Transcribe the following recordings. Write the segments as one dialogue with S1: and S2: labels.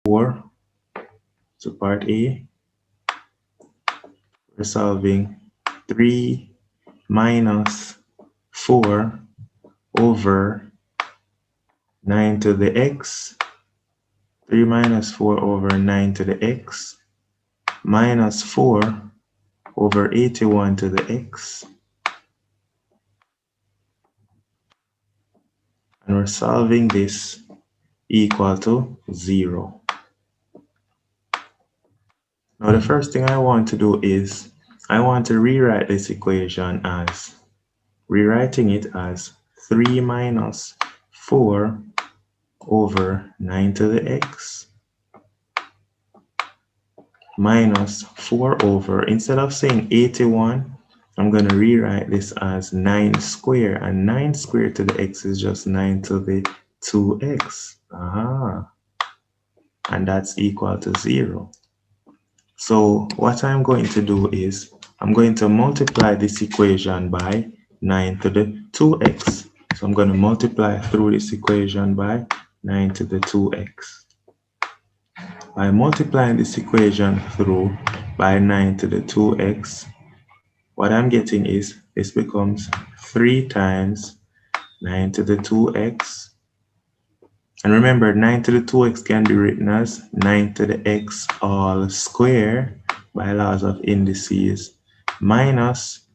S1: 4. So part A, we're solving 3 minus 4 over 9 to the x. 3 minus 4 over 9 to the x minus 4 over 81 to the x. And we're solving this equal to 0. Now the first thing I want to do is I want to rewrite this equation as, rewriting it as 3 minus 4 over 9 to the x minus 4 over, instead of saying 81, I'm going to rewrite this as 9 squared, and 9 squared to the x is just 9 to the 2x. And that's equal to 0. So what I'm going to do is I'm going to multiply this equation by 9 to the 2x. So I'm going to multiply through this equation by 9 to the 2x. By multiplying this equation through by 9 to the 2x, what I'm getting is this becomes 3 times 9 to the 2x. And remember, 9 to the 2x can be written as 9 to the x all square by laws of indices minus,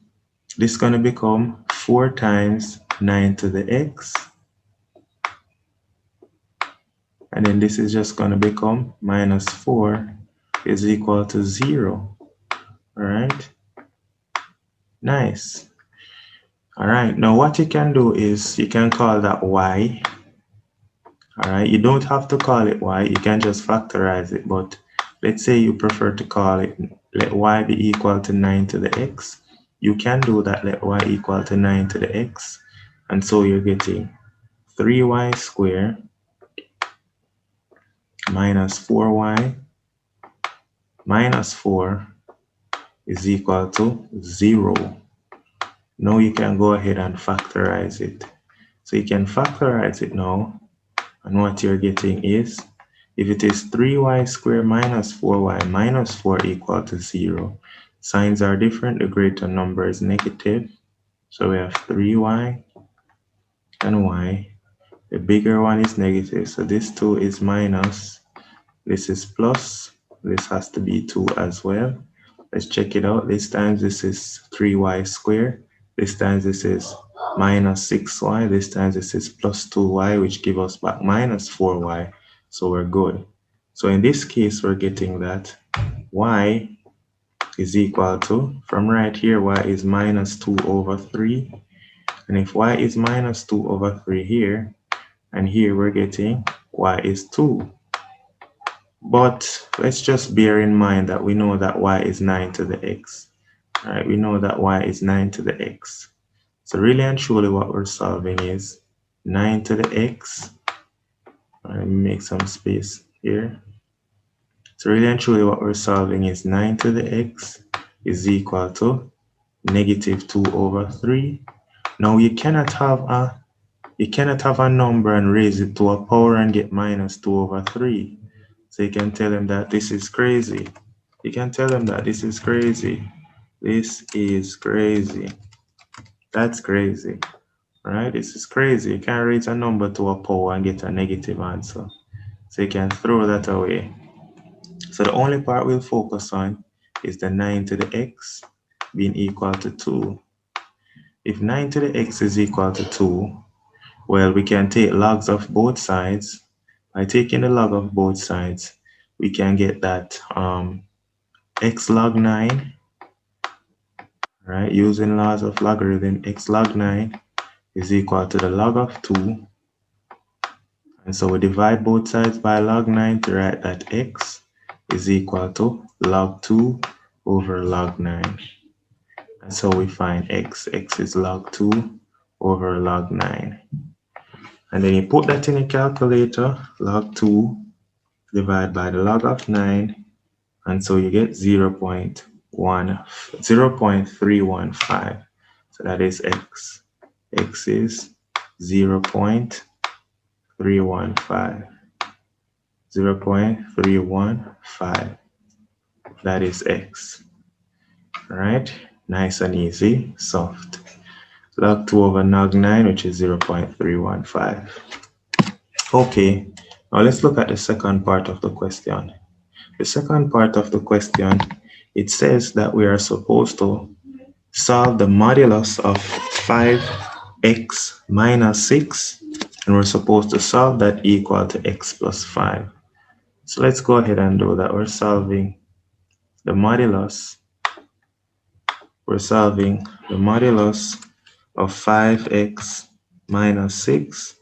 S1: this is going to become 4 times 9 to the x. And then this is just going to become minus 4 is equal to 0. All right. Nice. All right. Now what you can do is you can call that y. All right. You don't have to call it y. You can just factorize it. But let's say you prefer to call it, let y be equal to 9 to the x. You can do that, let y equal to 9 to the x. And so you're getting 3y squared minus 4y minus 4 is equal to 0. Now you can go ahead and factorize it. So you can factorize it now, and what you're getting is, if it is 3y squared minus 4y minus 4 equal to 0, signs are different, the greater number is negative. So we have 3y and y. The bigger one is negative, so this 2 is minus, this is plus, this has to be 2 as well. Let's check it out. This time this is 3y squared. This time this is minus 6y. This time this is plus 2y, which gives us back minus 4y. So we're good. So in this case, we're getting that y is equal to, from right here, y is minus 2 over 3. And if y is minus 2 over 3 here, and here we're getting y is 2. But let's just bear in mind that we know that y is 9 to the x. All right, we know that y is 9 to the x. So really and truly what we're solving is 9 to the x. Let me make some space here. So really and truly what we're solving is 9 to the x is equal to negative 2 over 3. Now you cannot have a number and raise it to a power and get minus 2 over 3. So you can tell them that this is crazy. You can tell them that this is crazy. This is crazy. That's crazy. All right, this is crazy. You can't raise a number to a power and get a negative answer. So you can throw that away. So the only part we'll focus on is the 9 to the x being equal to 2. If 9 to the x is equal to 2, well, we can take logs of both sides. By taking the log of both sides, we can get that x log 9, right? Using laws of logarithm, x log 9 is equal to the log of 2. And so we divide both sides by log 9 to write that x is equal to log 2 over log 9. And so we find x is log 2 over log 9. And then you put that in a calculator, log 2 divided by the log of 9, and so you get 0.315. So that is x. X is 0.315. 0.315. That is x. All right, nice and easy, soft. Log 2 over log 9, which is 0.315. Okay, now let's look at the second part of the question. The second part of the question, it says that we are supposed to solve the modulus of 5x minus 6, and we're supposed to solve that equal to x plus 5. So let's go ahead and do that. We're solving the modulus of 5x minus 6.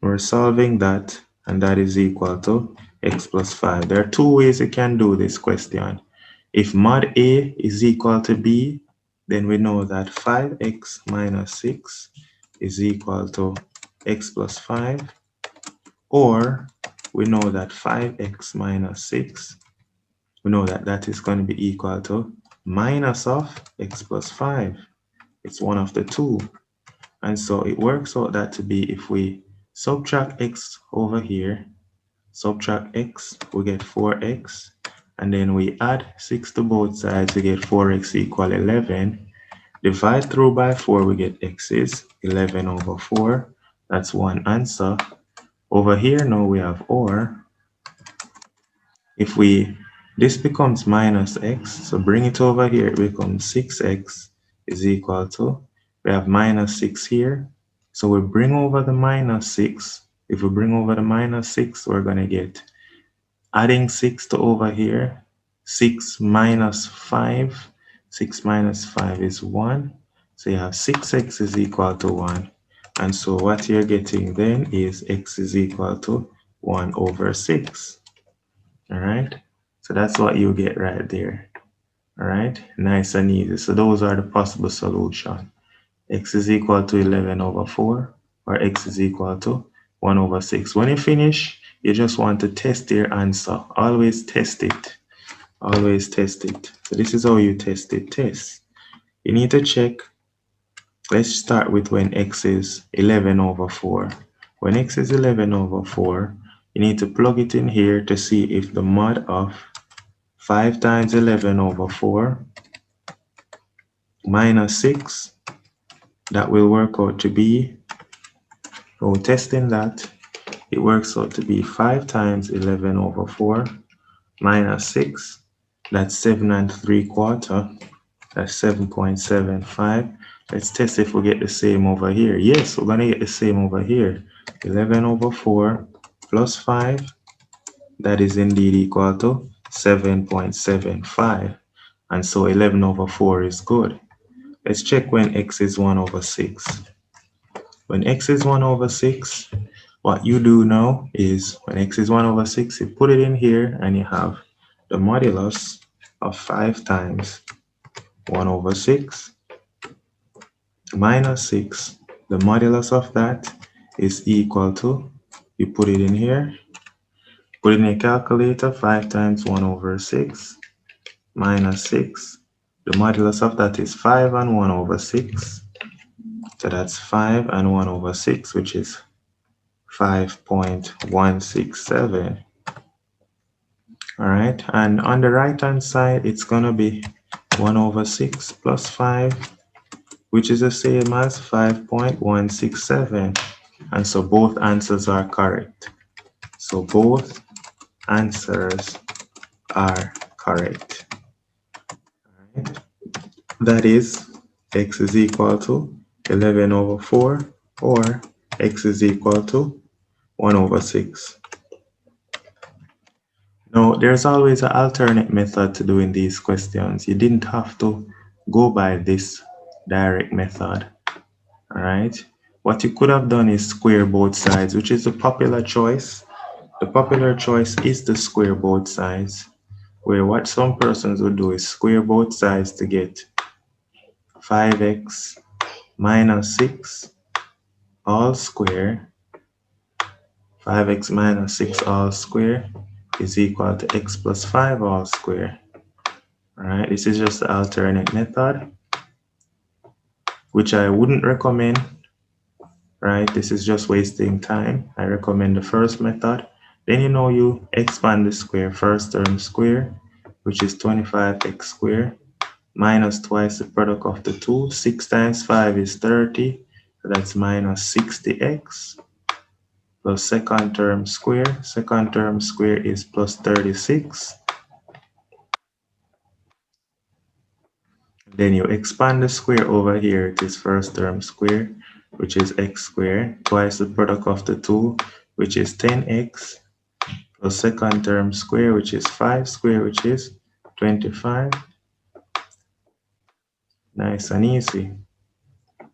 S1: We're solving that, and that is equal to x plus 5. There are two ways you can do this question. If mod A is equal to B, then we know that 5x minus 6 is equal to x plus 5, or we know that 5x minus 6, we know that that is going to be equal to minus of x plus 5. It's one of the two. And so it works out that to be, if we subtract x over here, subtract x, we get 4x, and then we add 6 to both sides, we get 4x equal 11. Divide through by 4, we get x is 11 over 4. That's one answer. Over here now we have or. If this becomes minus x, so bring it over here, it becomes 6x is equal to, we have minus 6 here, so we bring over the minus 6. If we bring over the minus 6, we're going to get, adding 6 to over here, 6 minus 5, 6 minus 5 is 1, so you have 6x is equal to 1, and so what you're getting then is x is equal to 1 over 6. All right, so that's what you get right there. All right, nice and easy. So those are the possible solutions. X is equal to 11 over 4, or x is equal to 1 over 6. When you finish, you just want to test your answer. Always test it. Always test it. So this is how you test it. Test. You need to check. Let's start with when x is 11 over 4. When x is 11 over 4, you need to plug it in here to see if the mod of 5 times 11 over 4 minus 6, that will work out to be, so testing that, it works out to be 5 times 11 over 4 minus 6, that's 7 3/4, that's 7.75. Let's test if we get the same over here. Yes, we're going to get the same over here. 11 over 4 plus 5, that is indeed equal to 7.75. And so 11 over 4 is good. Let's check when x is 1 over 6. When x is 1 over 6, what you do now is when x is 1 over 6, you put it in here and you have the modulus of 5 times 1 over 6 minus 6. The modulus of that is equal to, you put it in here, put it in a calculator, 5 times 1 over 6 minus 6. The modulus of that is 5 and 1 over 6. So that's 5 and 1 over 6, which is 5.167. All right, and on the right hand side, it's going to be 1 over 6 plus 5, which is the same as 5.167. And so both answers are correct. So both answers are correct. All right. That is, x is equal to 11 over 4, or x is equal to 1 over 6. Now, there's always an alternate method to doing these questions. You didn't have to go by this direct method. All right. What you could have done is square both sides, which is the popular choice. The popular choice is to square both sides, where what some persons would do is square both sides to get 5x minus 6 all square. 5x minus 6 all square is equal to x plus 5 all square. All right, this is just the alternate method, which I wouldn't recommend. Right, this is just wasting time. I recommend the first method. Then you expand the square, first term square, which is 25x squared, minus twice the product of the two. 6 times 5 is 30, so that's minus 60x, plus second term square. Second term square is plus 36. Then you expand the square over here, it is first term square, which is x squared, twice the product of the two, which is 10x, plus second term square, which is 5 squared, which is 25. Nice and easy.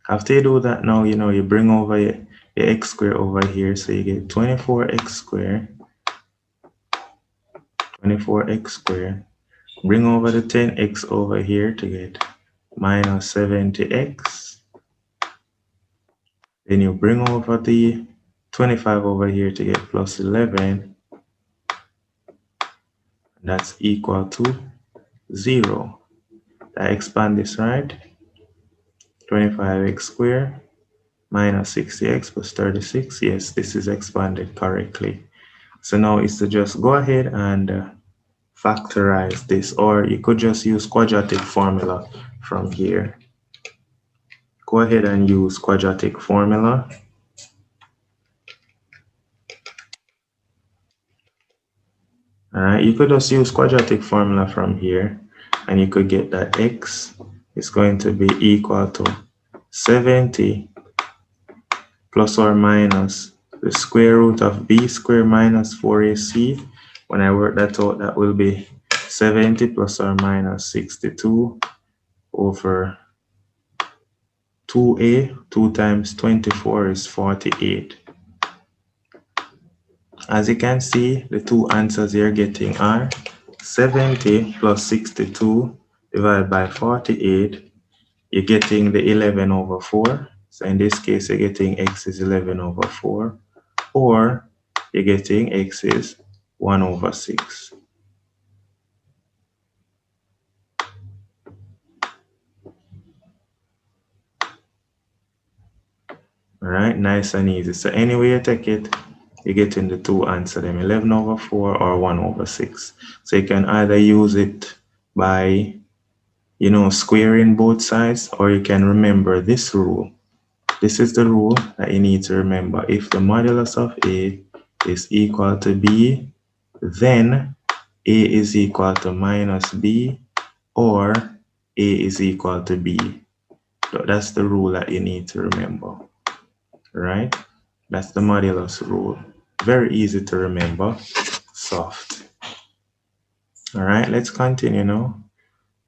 S1: After you do that now, you bring over your x squared over here, so you get 24x squared, 24x squared. Bring over the 10x over here to get minus 70x. Then you bring over the 25 over here to get plus 11. That's equal to 0. I expand this, right? 25x squared minus 60x plus 36. Yes, this is expanded correctly. So now is to just go ahead and factorize this, or you could just use quadratic formula from here. Go ahead and use quadratic formula. All right, you could just use quadratic formula from here, and you could get that x is going to be equal to 70 plus or minus the square root of b squared minus 4ac. When I work that out, that will be 70 plus or minus 62 over 2a. 2 times 24 is 48. As you can see, the two answers you're getting are 70 plus 62 divided by 48. You're getting the 11 over 4. So in this case, you're getting x is 11 over 4. Or you're getting x is 1 over 6. All right, nice and easy. So anyway you take it, you're getting the two answers, them 11 over 4 or 1 over 6. So you can either use it by, squaring both sides, or you can remember this rule. This is the rule that you need to remember. If the modulus of A is equal to B, then A is equal to minus B, or A is equal to B. So that's the rule that you need to remember. Right? That's the modulus rule. Very easy to remember. Soft. All right, let's continue now.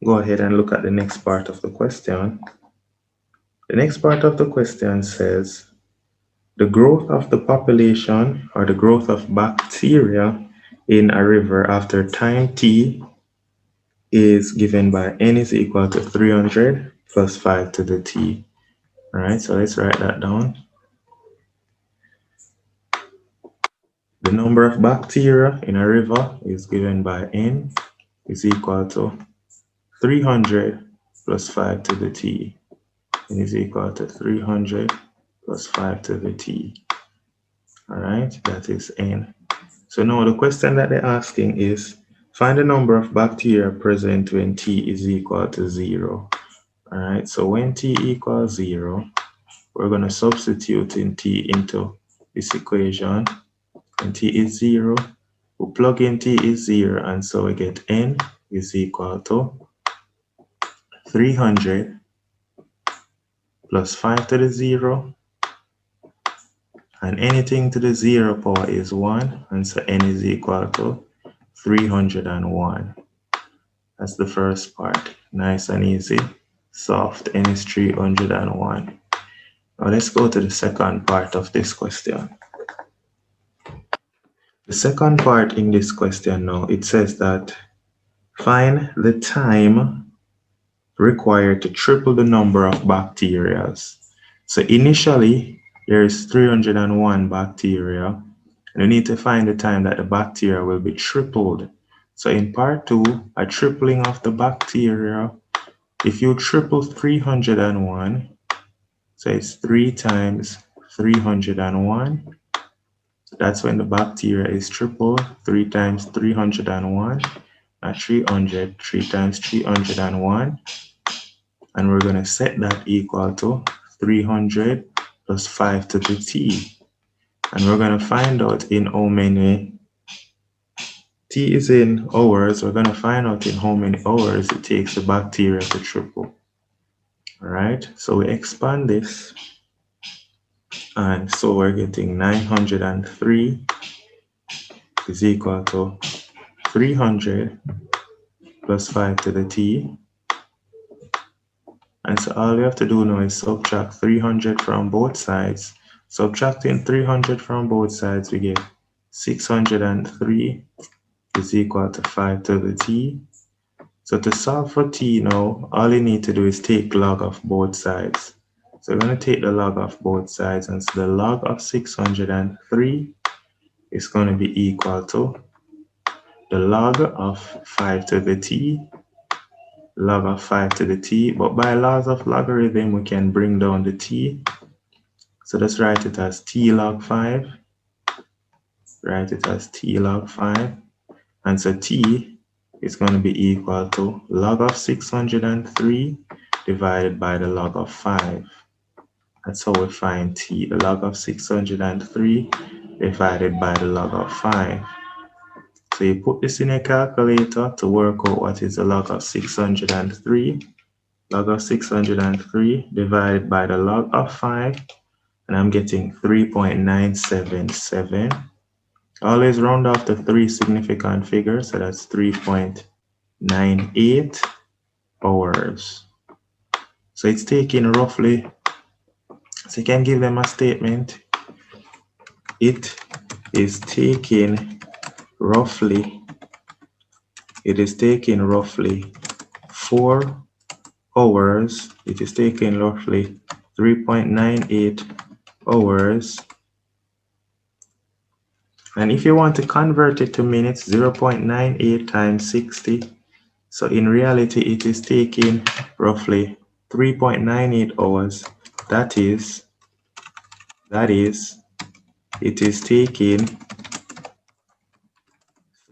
S1: Go ahead and look at the next part of the question. The next part of the question says, the growth of the population or the growth of bacteria in a river after time t is given by n is equal to 300 plus 5 to the t. All right, so let's write that down. The number of bacteria in a river is given by n is equal to 300 plus 5 to the t. N is equal to 300 plus 5 to the t. All right, that is n. So now the question that they're asking is, find the number of bacteria present when t is equal to 0. All right, so when t equals 0, we're going to substitute in t into this equation. When t is 0, we plug in t is 0, and so we get n is equal to 300 plus 5 to the 0, and anything to the 0 power is 1, and so n is equal to 301. That's the first part. Nice and easy. Soft. N is 301. Now let's go to the second part of this question. The second part in this question now, it says that find the time required to triple the number of bacteria. So initially, there is 301 bacteria, and we need to find the time that the bacteria will be tripled. So in part 2, a tripling of the bacteria, if you triple 301, so it's 3 times 301, That's when the bacteria is triple. 3 times 301, 300, 3 times 301. And we're going to set that equal to 300 plus 5 to the t. And we're going to find out in how many, t is in hours, we're going to find out in how many hours it takes the bacteria to triple. All right, so we expand this. And so we're getting 903 is equal to 300 plus 5 to the t. And so all we have to do now is subtract 300 from both sides. Subtracting 300 from both sides, we get 603 is equal to 5 to the t. So to solve for t now, all you need to do is take log of both sides. So we're going to take the log of both sides, and so the log of 603 is going to be equal to the log of 5 to the t, log of 5 to the t, but by laws of logarithm, we can bring down the t. So let's write it as t log 5, write it as t log 5, and so t is going to be equal to log of 603 divided by the log of 5. That's how we find t, the log of 603 divided by the log of 5. So you put this in a calculator to work out what is the log of 603. Log of 603 divided by the log of 5, and I'm getting 3.977. Always round off to 3 significant figures, so that's 3.98 hours. So it's taking roughly, so you can give them a statement. It is taking roughly 4 hours. It is taking roughly 3.98 hours. And if you want to convert it to minutes, 0.98 times 60. So in reality, it is taking roughly 3.98 hours. That is, it is taking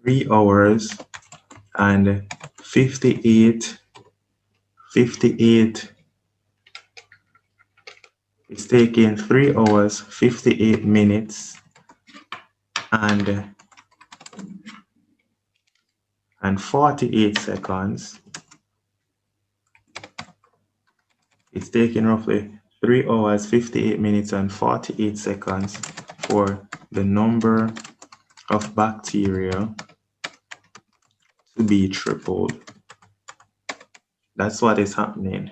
S1: 3 hours and 58. It's taking 3 hours, 58 minutes, and 48 seconds. It's taking roughly 3 hours, 58 minutes, and 48 seconds for the number of bacteria to be tripled. That's what is happening.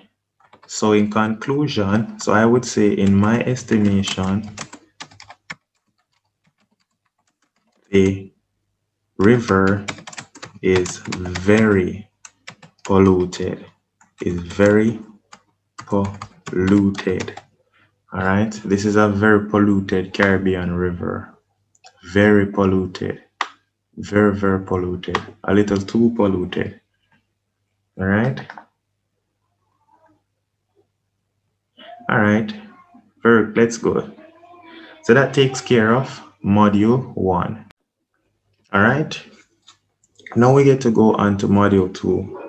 S1: So in conclusion, so I would say in my estimation, the river is very polluted. All right, this is a very polluted Caribbean river. Very polluted. Very polluted. A little too polluted. All right. All right. Let's go. So that takes care of module 1. All right. Now we get to go on to module 2.